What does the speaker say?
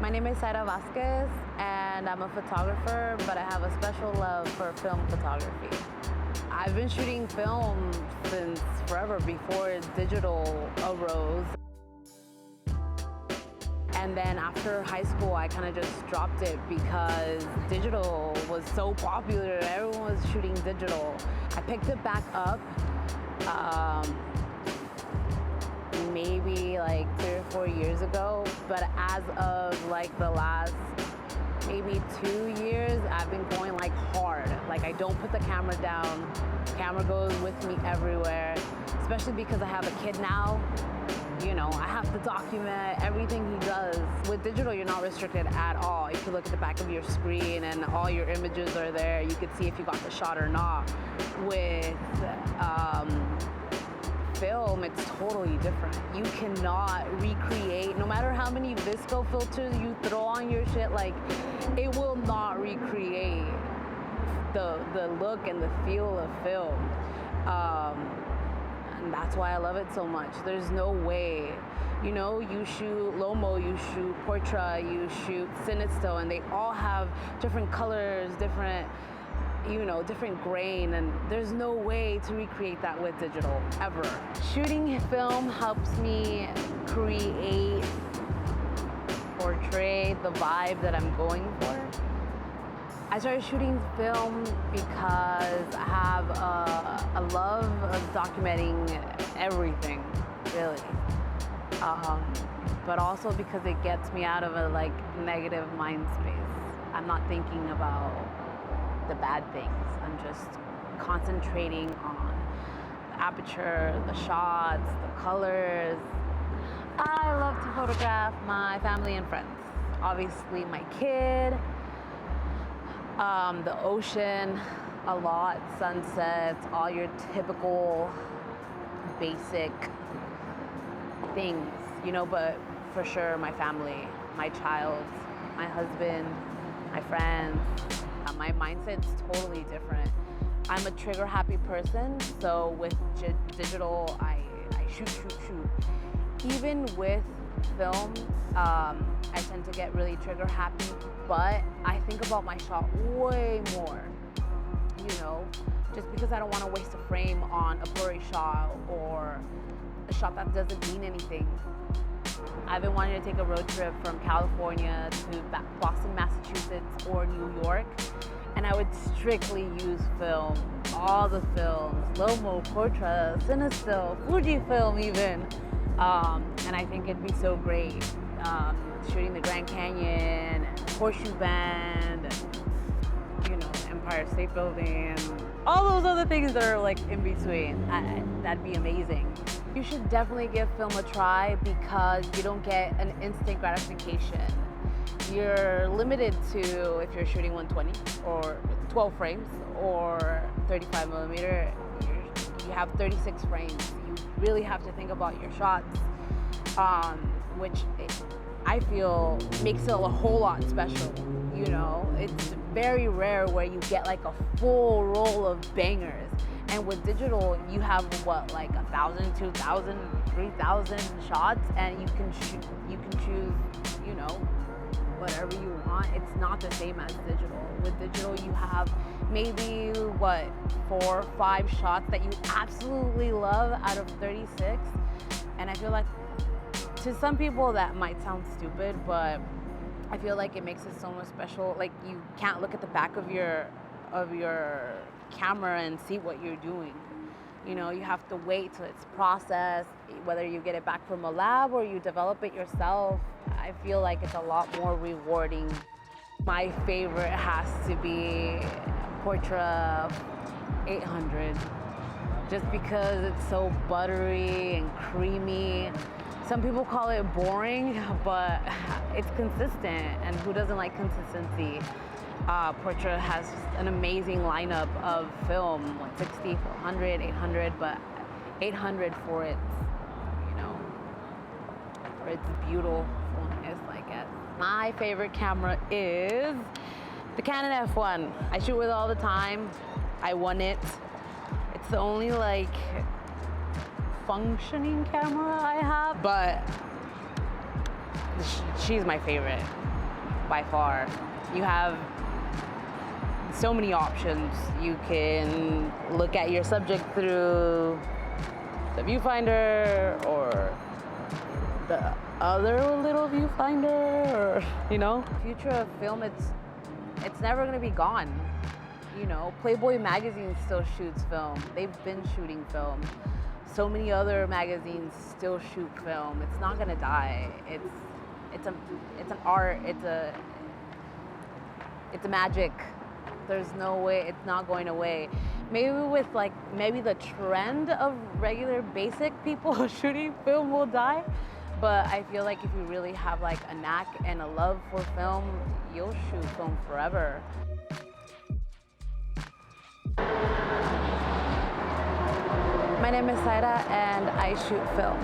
My name is Sayra Vasquez, and I'm a photographer, but I have a special love for film photography. I've been shooting film since forever, before digital arose. And then after high school, I kind of just dropped it because digital was so popular. Everyone was shooting digital. I picked it back up maybe like 3 or 4 years ago, but as of like the last maybe 2 years, I've been going like hard. Like, I don't put the camera down. Camera goes with me everywhere, especially because I have a kid now. You know, I have to document everything he does. With digital, you're not restricted at all. If you look at the back of your screen and all your images are there, you can see if you got the shot or not. With film, it's totally different. You cannot recreate, no matter how many visco filters you throw on your shit, like, it will not recreate the look and the feel of film. And that's why I love it so much. There's no way. You know, you shoot Lomo, you shoot Portrait, you shoot Cinestill, and they all have different colors, different, you know, different grain, and there's no way to recreate that with digital, ever. Shooting film helps me create, portray the vibe that I'm going for. I started shooting film because I have a love of documenting everything, really. But also because it gets me out of a like negative mind space. I'm not thinking about the bad things. I'm just concentrating on the aperture, the shots, the colors. I love to photograph my family and friends. Obviously my kid, the ocean a lot, sunsets, all your typical basic things, you know, but for sure my family, my child, my husband, my friends. My mindset's totally different. I'm a trigger happy person, so with digital, I shoot. Even with film, I tend to get really trigger happy, but I think about my shot way more, you know, just because I don't want to waste a frame on a blurry shot or a shot that doesn't mean anything. I've been wanting to take a road trip from California to Boston, Massachusetts, or New York, and I would strictly use film, all the films, Lomo, Portrait, Cinestill, Fujifilm even, and I think it'd be so great shooting the Grand Canyon, Horseshoe Bend, you know, Empire State Building, all those other things that are like in between. That'd be amazing. You should definitely give film a try because you don't get an instant gratification. You're limited to, if you're shooting 120 or 12 frames or 35 millimeter, you have 36 frames. You really have to think about your shots, which I feel makes it a whole lot special. You know, it's very rare where you get like a full roll of bangers. And with digital, you have what, like 1,000, 2,000, 3,000 shots, and you can choose, you know, whatever you want. It's not the same as digital. With digital, you have maybe what, 4 or 5 shots that you absolutely love out of 36. And I feel like to some people that might sound stupid, but I feel like it makes it so much special. Like, you can't look at the back of your camera and see what you're doing. You know, you have to wait till it's processed, whether you get it back from a lab or you develop it yourself. I feel like it's a lot more rewarding. My favorite has to be Portrait 800. just because it's so buttery and creamy. Some people call it boring, but it's consistent, and who doesn't like consistency? Portra has an amazing lineup of film, 160, 400, 800, but 800 for its, you know, for its beautifulness, I guess. My favorite camera is the Canon F1. I shoot with it all the time. I won it. It's the only like functioning camera I have, but she's my favorite by far. You have so many options. You can look at your subject through the viewfinder or the other little viewfinder, or, you know. Future of film, it's never gonna be gone. You know, Playboy magazine still shoots film. They've been shooting film. So many other magazines still shoot film. It's not gonna die. It's an art. It's a magic. There's no way it's not going away. Maybe with maybe the trend of regular basic people shooting film will die, but I feel like if you really have like a knack and a love for film, you'll shoot film forever. My name is Sayra and I shoot film.